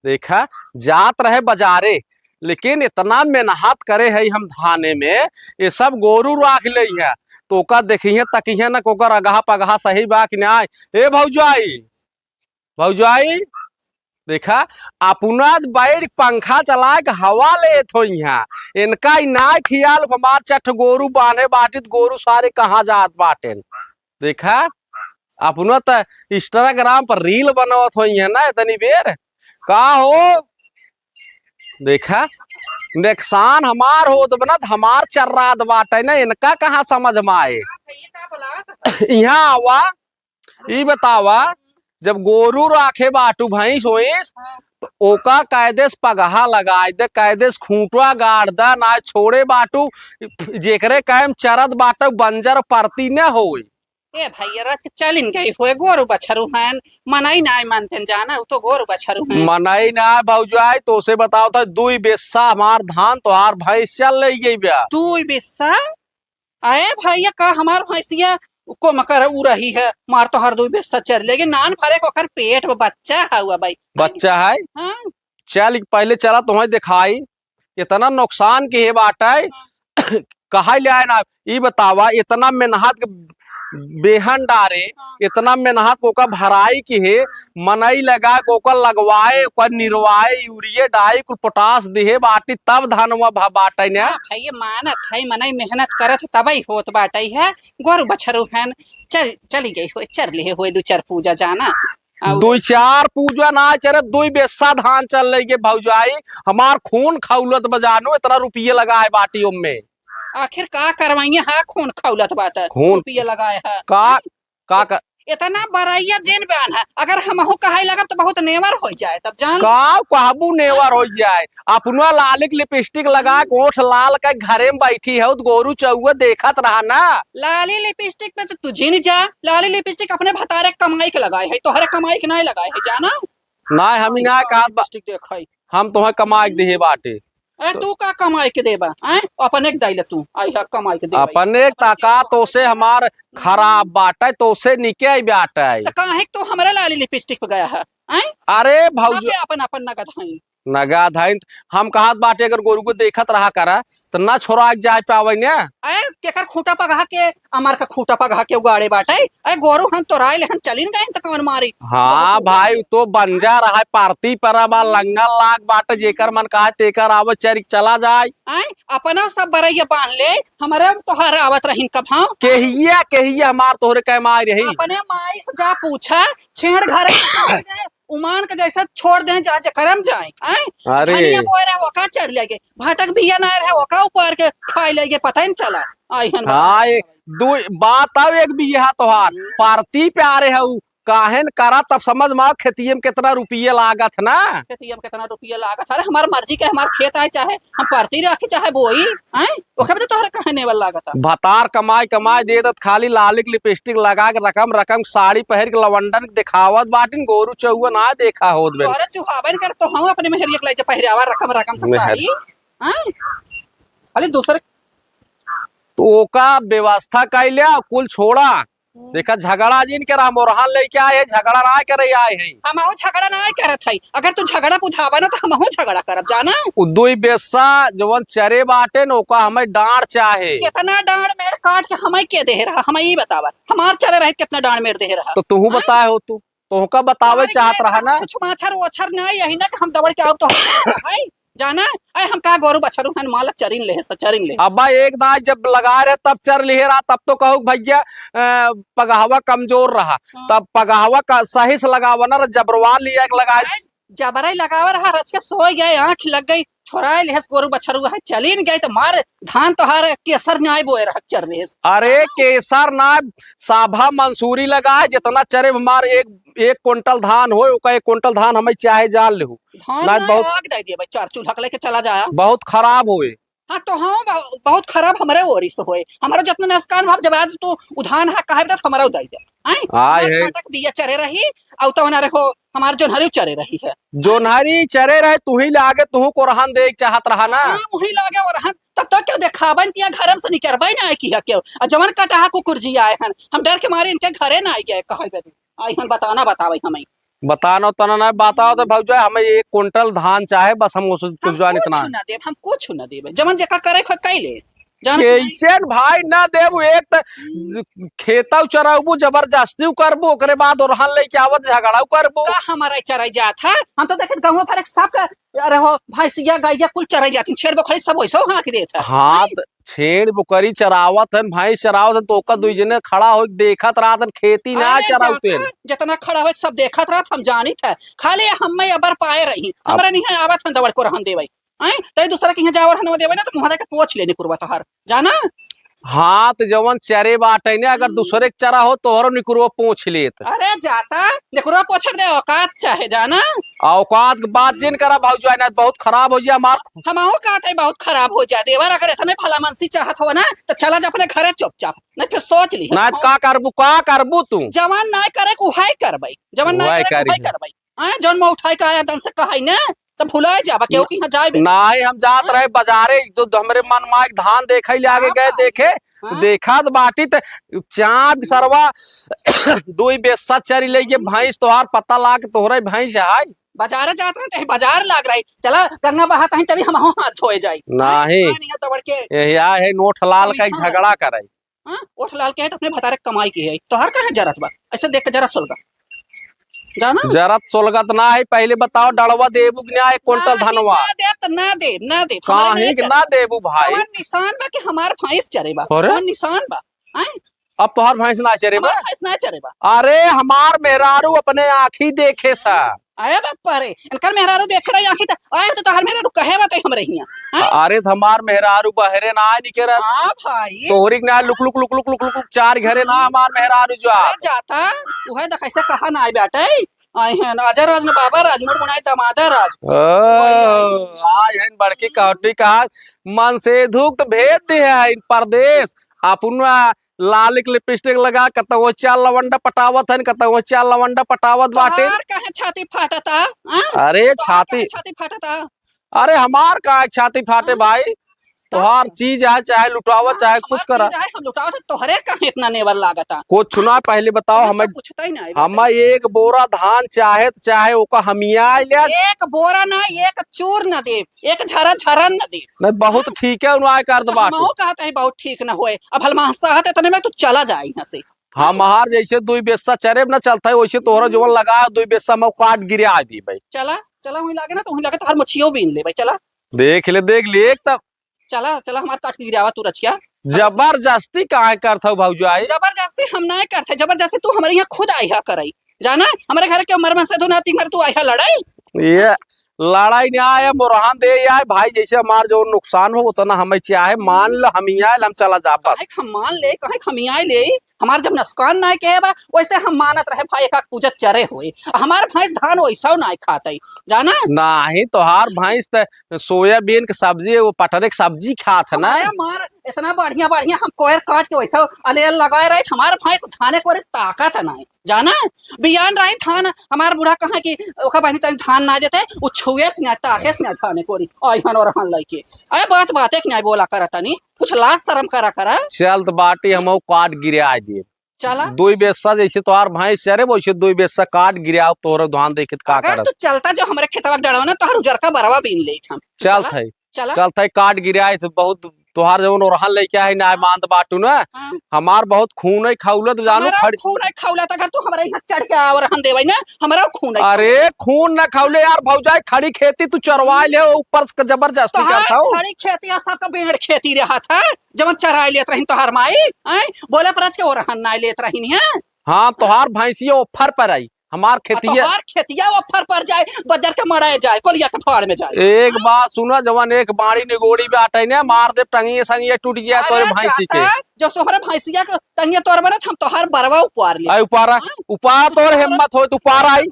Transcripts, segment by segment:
देखा जात रहे बाजारे, लेकिन इतना मेहनत करे है हम धाने में, ये सब गोरू राख ले है तो ओका देखिए तकिए न कोकर अगहा पगहा सही बा कि ना। ए भौजाई, भौजाई देखा अपना बैठ पंखा चला के हवा ले थो यहाँ, इनका ना खियाल हमार चठ गोरू बांधे बाटित गोरू सारे कहाँ जात बाटे। देखा अपना तो इंस्टाग्राम पर रील बनावत हो ना इतनी बेर का हो। देखा नुकसान हमार हो तो बना हमार चर्रात बाटे ना, इनका कहाँ समझ में आए। यहाँ आवा ई बतावा, जब गोरू राखे बाटू भैंस वैंस तो ओका कायदे से पगहा लगाए दे, कायदे से खूंटवा गाड़ दा ना छोड़े बाटू, जेकरे कायम चरद बाटू बंजर परती न होई। ए भैया रच के चलिन गई होए गोरु बछरू हन मनई नाय मानते जाना उ तो गोरु बछरू हन मनई ना भौजाई तो से बताओ था दुई बेस्सा हमार धान तोहार भैंस चल ले गई ब्या। तू बिस्सा आए भैया का हमार भैंसिया को मकर उ रही है मार तो हर दुई बिस्सा चल लेकिन नान फरे को कर पेट में बच्चा हुआ भाई। बच्चा है हाँ? चल पहले चला तुम्हें दिखाई इतना नुकसान के है बाटे कहा ले आए ना। ये बतावा इतना मेहनत बेहन डारे, इतना मेहनत कोका भराई की है, मनई लगा कोका लगवाए ओकर निरवाए यूरिया डाई कुल पोटास देहे बाटी तब धानवा बाटे ने। भैया मानत है मनई मेहनत करत तबई होत बाटे है गोरु बछरू हन चली गई हो चर ले हो दो चार पूजा जाना दो चार पूजा ना चरे दुई बेस्सा धान चल रही भौजाई, हमार खून खौलत बजानो इतना रुपये लगाए बाटी उनमें। आखिर का करवाइए है खून खौलत बात खून रुपया लगाए है का इतना बरैया जेन बयान है अगर हमहू कहे लगब तो बहुत नेवर हो जाए तब जान का कहबू नेवर हो जाए। अपना लालिक लिपस्टिक लगा के ओठ लाल का घरे में बैठी है तो गोरू चौआ देखत रहा ना। लाली लिपस्टिक पे तो तुझे नहीं जा, लाली लिपस्टिक अपने भतारे कमाई के लगाए है तोहरे कमाई के नहीं लगाए है जाना ना। हम ना कहा लिपस्टिक देखाई हम तुम्हें कमाई दे बाटे तू का कमाई के देबा अपने दाइल तू आई है कमाई के देबा अपने ताका तो से हमार खराब बाटे तो से निके बाटे तो काहे तो हमारे लाली लिपस्टिक पे गया है अरे भौज अपन अपन नगद है नगद है हम कहा बाटे अगर गोरू को देखत रहा करा तो ना छोड़ा जाए पावे ने केकर खूंटा पगहा के अमर का खूंटा पगहा के उगाड़े बाटे ए गोरू हम तो राय लेहन चलिन गए त कौन मारी। हाँ भाई तो बंजा रहा पार्टी पर बा लंगल लाग बाटे जेकर मन कहा तेकर आवत चरिक चला जाए अपना सब बरैया बांध ले हमारे तोहर आवत रहिन कब हाँ केहिया हमार तोहरे कह माई रही अपने माई से जा पूछा छेड़ घर उमान के जैसा छोड़ दे जा करम जाए अरे धनिया बोए रहे वो का चर लेगे भाटक बिया ना रहे वो का ऊपर के खाई लेगे पता ही नहीं चला हाँ दो बात अब एक भी यहाँ तोहार पार्टी पे आ रहे है काहन करा तब समझ में खेतिये में कितना रुपये लागत ना। खेतिये में कितना रुपया लागत अरे हमार मर्जी के हमार खेत आए चाहे हम पार्टी रखे चाहे बोई ओके तो तोहरे कहने वाला लागत भतार कमाई कमाई दे दत खाली लालिक लिपस्टिक लगा के रकम रकम साड़ी पहन के लवंडन दिखावत बाटिन गोरू चौआ ना देखा होत बे तोहरे चुहावन कर तो हम अपने मेहरिया के ले पहरावा रकम रकम साड़ी अरे दूसरे तो ओका व्यवस्था कैले कुल छोड़ा। देखा झगड़ा जिन के राम मोरहान लेके आए झगड़ा ना करे आए है हम झगड़ा ना करत है अगर तू झगड़ा पुठावा ना तो हम झगड़ा करब जाना दुई बेस्सा जवन चरे बाटे न ओका हमें डांड चाहे कितना डांड मेर काट के हमें के दे रहा हमें ये बतावा हमार चरे रहे कितना डांड मेर दे रहा तो तू बताए हो तू तोहका बतावे चाहत रहा ना छुछमाछर ओछर ना यही ना हम दबड़ के आओ तो जाना अरे हम का गोरू बछरू हन मालक चरिन ले चरिन ले अब्बा एक दांत जब लगा रहे तब चर ले रहा तब तो कहू भैया पगहवा कमजोर रहा तब पगहवा का सही से लगावा ना जबरवा लिया लगाए जबरा लगावा रहा रच के सो गए आंख लग गई छोराए लेहस गोरू बछरू है चलिन गए तो मार धान तोहार केसर न्याय बोए रह चर लेहस अरे केसर ना साभा मंसूरी लगाए जितना चरे हमार एक क्विंटल धान हो ओका 1 क्विंटल धान हमें चाहे जान ले धान बहुत दे दिए भाई 4 चूल्हा लेके चला जाया बहुत खराब हुए हाँ तो हाँ बहुत खराब हमारे ओरिस तो होए हमारा जितना नुकसान भाव जब आज तू उधान है कहे तो हमारा उदाई दे बिया चरे रही और तो ना रखो हमार जोनहरी चरे रही है जोनहरी चरे रहे तू ही लागे तू को रहन देख चाहत रहा ना वही लागे और रहन तब तो क्यों देखाबन तिया घरम से निकरबई ना की है क्यों जवन कटा को कुर्जी आए हन हम डर के मारे इनके घरे ना आई गए कहे आई हन बताना बतावे हमें बताना तना ना बताओ तो भौजाई हमें 1 क्विंटल धान चाहे बस हम उस हम जान इतना कुछ ना देब, हम कुछ ना देब, जमन जेका करे खो कैले जान कैसे भाई ना देबू एक त खेता चराबू जबरदस्ती करबू ओकरे बाद ओरहन लेके आवत झगड़ा करबू का हमारा चराई जात है। हम तो देखे गाँव पर सब का अरे हो भैंसिया गैया कुल चराई जाती, छेड़ बखरी सब वैसे हाँक देत है। हाँ छेड़ बुकरी चरावत हन भैंस चरावत हन तो ओका दुई जने खड़ा हो देखत रात खेती ना अरे चरावते जाता, जितना खड़ा हो सब देखत रहत, हम जानित है खाली हम अबर पाए रही हमरा नहीं है आवत हन दवड़ को रहन देवे हैं तई दूसरा के यहाँ जावर हन देवे ना तो मुहा के पोछ लेने कुरवा तोहर जाना। हाँ तो जवन चरे बाटे ने अगर दूसरे के चरा हो तोहरो निकुरो पूछ लेत अरे जाता निकुरवा पोछक दे औकात चाहे जाना। औकात के बात जिन करा भाऊजाई ना बहुत खराब हो जा मार हमाओ कहते है बहुत खराब हो जा देवर, अगर इतने भला मनसी चाहत हो ना तो चला जा अपने घरे चुपचाप, नहीं फिर सोच ली ना का करबू तू जवान ना करे उहाई करबई, जवान ना उहाई करे उहाई करबई हैं जौन में उठाई का आया दन से कहई ना तो भुलाए जाबा केहू की यहाँ जाए नहीं हम जात रहे बाजारे तो हमरे मन माइक धान देखे ले आगे गए देखे देखा तो बाटी तो चाप सरवा दुई बेसा चरी ले भैंस तोहार पता ला के तोहरे भैंस है बाजार जात रहे बाजार लाग रही चला गंगा बहात हैं चली हम हाथ धोए जाई नहीं दबड़ के यही है नोट लाल का झगड़ा करे ओठ लाल के है तो अपने भतारे कमाई की है तोहर का है जरत बा ऐसे देख के जरा सुलगा जाना जरत सोलगत ना है पहले बताओ डड़वा देबू कि ना 1 क्विंटल धनवा ना देब तो ना देब काहे कि ना देबू भाई कौन निशान बा कि हमार भैंस चरे बा अरे? कौन निशान बा हैं अब तोहर भैंस ना चरे बा हमार भैंस ना चरे बा। अरे हमार मेहरारू अपने आँखी देखे सा आया बाप रे इनकर मेहरारू देख रही आखी त आए तो तोहर मेहरारू कहे बात हमरे हिया अरे तो हमार मेहरारू बहरे ना आए निके रह हां भाई तोहरी ना look look look look look look चार घरे ना हमार मेहरारू जो अरे जाता उहे देख ऐसे कहा ना आए बेटे आए हैं राजा राज ने बाबा राज मोड़ बनाए दामादा राज आय हन बड़की कहटी कहा मन से धुक्त भेद दे है इन परदेश अपन लालिक लिपस्टिक लगा कतवो चाल लवंडा पटावत हन कतवो चाल लवंडा पटावत बाटे तोहार कहे छाती फाटता अरे तोहार छाती काहे छाती फाटता अरे हमार का छाती फाटे भाई तोहार चीज है चाहे लुटावा चाहे कुछ करा हम लुटाओ तो तोहरे कहे इतना नेवर लागता कुछ सुना पहले बताओ हमें पूछता ही ना हमें 1 बोरा धान चाहे तो चाहे ओका हमिया ले एक बोरा ना एक चूर न दे एक झरा झरा न दे नहीं बहुत ठीक है उन्हें कर दबा हम कहते हैं बहुत ठीक न होए अब हलमा साहत इतने में तू चला जाए यहाँ से हमार जैसे 2 बेसा चरे ना चलता है वैसे तोहरा जो लगा 2 बेसा में काट गिरा दी भाई चला चला वहीं लागे ना तो वहीं लागे तो हर मछियो बीन ले भाई चला देख ले एक तब चला चला हमार काट गिरावा तू रचिया जबरदस्ती काहे करता भाऊजाई जबरदस्ती हम ना करते जबरदस्ती तू हमारे यहाँ खुद आया करई जाना हमारे घर के उम्र में से ना तीन तू आया लड़ाई ये लड़ाई नहीं आया मोरहान दे आए भाई जैसे हमार जो नुकसान हो उतना हमें चाहे मान लो हम ही आए हम चला जा बस हम मान ले कहे हम आए ले हमार जब नुकसान ना के बा वैसे हम मानत रहे भाई का पूजत चरे हुए हमार भैंस धान वैसा ना खाते जाना नहीं तोहार भैंस सोयाबीन के सब्जी वो पटरे के सब्जी खात है ना मार इतना बढ़िया बढ़िया हम कोयर काट के वैसा अलेल लगाए रहे हमार भैंस धाने को ताकत ना जाना बियान रही धान हमार बूढ़ा कहा कि ओका बहनी तनी धान ना देते वो छुए से ना ताके से ना धाने को आइहन और हन लइके अरे बात एक नहीं बोला करता नहीं कुछ लाज शर्म करा चल तो बाटी हम काट गिरा दिए चला 2 बेसा जैसे तोहार भैंस चरे वैसे 2 बेसा काट गिरा तोहर धान देखे का अगर तू चलता जो हमारे खेतवा डड़वा ना तोहर उजर का बरवा बीन ले हम चल थे चला चल थे काट गिराए तो बहुत तोहार जवन ओरहन लेके आए ना मानत बाटू ना हमार बहुत खून है खौलत जानू हमारा खून है खौलत अगर तू हमारे यहाँ चढ़ के और हम देवई ना हमारा खून है अरे खून न खौले यार भौजाई खड़ी खेती तू चरवा ले ऊपर से जबरदस्ती करता हूँ खड़ी खेती सबका बेड़ खेती रहा था जब चराई लेत रही तोहार माई बोले परच के ओरहन ना लेत रही है हाँ तोहार भैंसिया ऑफर पर आई हमार खेतिया तोहार खेतिया ऑफर पर जाए बजर के मड़ाए जाए कोलिया के फाड़ में जाए एक बात सुना जवान एक बाड़ी निगोड़ी भी आटे ने मार दे टंगिए संगिए टूट गया तोरे भैंसी के जो तोहरे भैंसिया के टंगिए तोर बने हम तोहार बरवा उपार ले आई उपारा तोर हिम्मत हो तू पार आई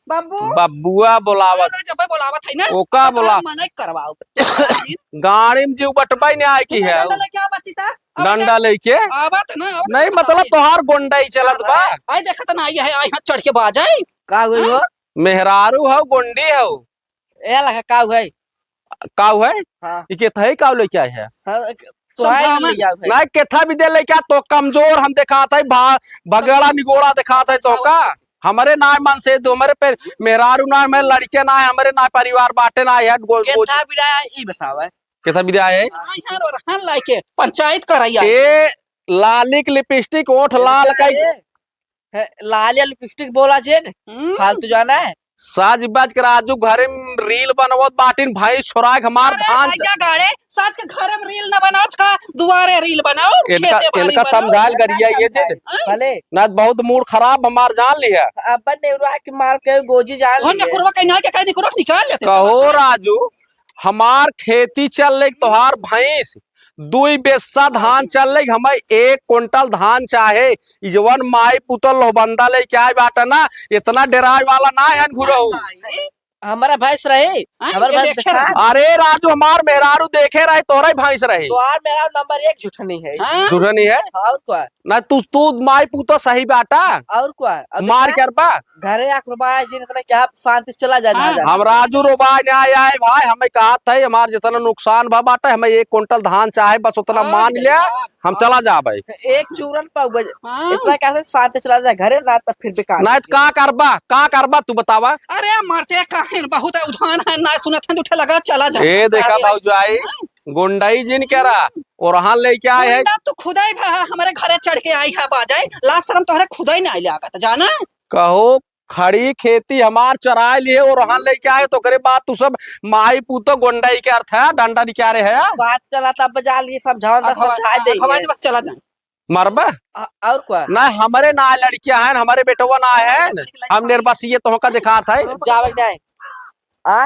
बाबू बब्बुआ बोलावत जब बोलावत है ना ओका बोला मने करवाओ गाड़ी में जीव बटबाई ने आए की है क्या बचिता डंडा लेके आवत ना नहीं मतलब तोहार गोंडाई चलत बा आई देखत ना आई है आई हाथ चढ़ के बाजाई का हुई हो मेहरारू हो गोंडी हो ए लगा का हुई काऊ है हां ये थई काऊ लेके आए है तो आए ले जाओ भाई नहीं केथा भी दे लेके तो कमजोर हम दिखाता है भगड़ा निगोड़ा दिखाता है तो का हमारे ना मन से दो हमारे पे मेहरारू ना मैं लड़के ना है हमारे ना परिवार बाटे ना है केथा बिड़ा ई बतावे कितना विदा है यहाँ और रहन लाइके पंचायत करैया ए लालिक लिपस्टिक ओठ लाल कई लाल या लिपस्टिक बोला जे न फालतू जाना है साज बाज के राजू घरे में रील बनवत बाटिन भाई छोरा हमार धान जा गाड़े साज के घर में रील ना बनाओ का दुआरे रील बनाओ इनका समझाल गरिया ये जे भले ना बहुत मूड खराब हमार जान लिया अपन नेवरा के मार के गोजी जान होने कुरवा कहीं के कहीं कुरवा निकाल लेते कहो राजू हमार खेती चल रही तोहार भैंस दुई बेस्सा धान चल रही हमें 1 क्विंटल धान चाहे इजवन माई पुतल लोहबंदा ले क्या बाटा ना इतना डेराज वाला ना है घुरहू हमारा भैंस रहे हमारा भैंस देखा अरे राजू हमार मेहरारू देखे रहे तोरा ही भैंस रही तो यार मेरा नंबर 1 झूठनी है झूठनी है और क्या ना तू माई पुतो सही बाटा और क्या मार कर बा घरे आक रुपया जिन इतना क्या शांति से चला जाना हम राजू रुपया नहीं आए भाई हमें कहा था हमार जितना नुकसान भा बाटा हमें 1 क्विंटल धान चाहे बस उतना मान लिया हम चला जा भाई एक चूरन पाव इतना कैसे शांति चला जाए घरे ना तो फिर बेकार ना का करबा तू बतावा अरे मरते काहे बहुत उधान है ना सुनत है उठे लगा चला जा ए देखा भाऊजाई गुंडाई जिन कह रहा और हाँ लेके आए है तो खुदाई हमारे घरे चढ़ के आई है बाजाई लास्ट शर्म तोहरे खुदाई नहीं ले आगा जाना कहो खड़ी खेती हमार चराए लिए और वहां लेके आए तो करे बात तू सब माई पूतो गुंडाई के अर्थ है डंडा निकाह रहे है बात चला तब बजा लिए समझा दे बस चला जाए मरबा और क्या ना हमारे ना लड़कियां हैं हमारे बेटवा ना है हम निर्बस ये तो का दिखा था जावे नहीं आ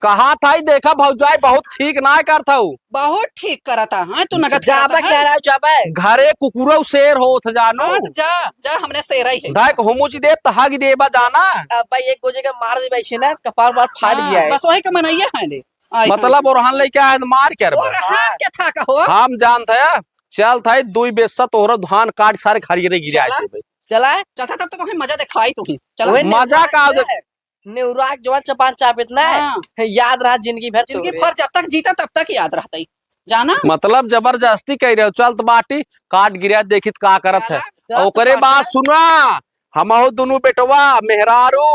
कहा था देखा भौजाई बहुत ठीक ना करता हूँ बहुत ठीक करता है तू नगद जाबे कह रहा जाबे घरे कुकुरो शेर होत जानो जा जा हमने शेर ही है धाक होमुची देव तहागी देबा जाना अब भाई एक गोजे का मार दे बैठे ना कपार मार फाड़ गया है बस वही का मनैया है ले मतलब और हन लेके आए मार कर और हां क्या था कहो हम जानते हैं चल था दुई बेस्सा तोहरा धान काट सारे खरियरे गिरा भाई चला चलता तब तो हमें मजा दिखाई तू चल मजा का नेवराक जवान चपान चापित ना है याद रहा जिंदगी भर जब तक जीता तब तक याद रहता ही जाना मतलब जबरदस्ती कह रहे हो चल तो बाटी काट गिरा देखित का करत है ओकरे बात सुना हम दोनों बेटवा मेहरारू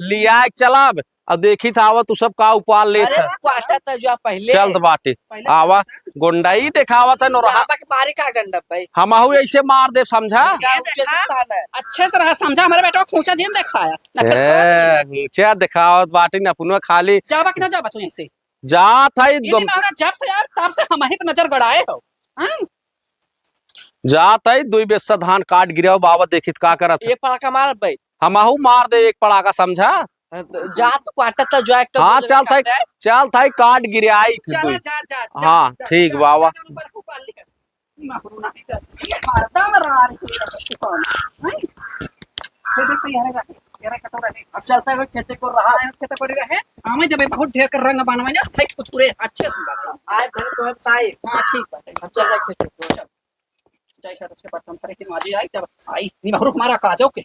लिया चलब अब देखी था आवा तू सब का उपाल ले चल तो बाटी आवा गुंडाई दिखावा था नोरहा मारी का गंडा भाई हम ऐसे मार दे समझा अच्छे से रहा समझा हमारे बेटा खूंचा जिन दिखाया नीचे दिखावत बाटी न अपना खाली जाबा कि ना जाबा तू ऐसे जा था जब से यार तब से हम ही पे नजर गड़ाए हो जात है दुई बेस्सा धान काट गिरा बाबा देखित का करत एक पड़ाका मार भाई हमहू मार दे एक पड़ाका समझा जा तो काटा तो जो एक हाँ चल था काट गिराई थी हाँ ठीक बाबा चलता है खेती को रहा है खेती कर रहे हमें जब बहुत ढेर कर रंग बनवाए ना फेंक कुछ पूरे अच्छे से आए भले तो हम ताई हां ठीक बात है अब चल जा खेती को चल जाए कर अच्छे बर्तन करे कि माजी आई तब आई नहीं बहुत मारा का जाओ के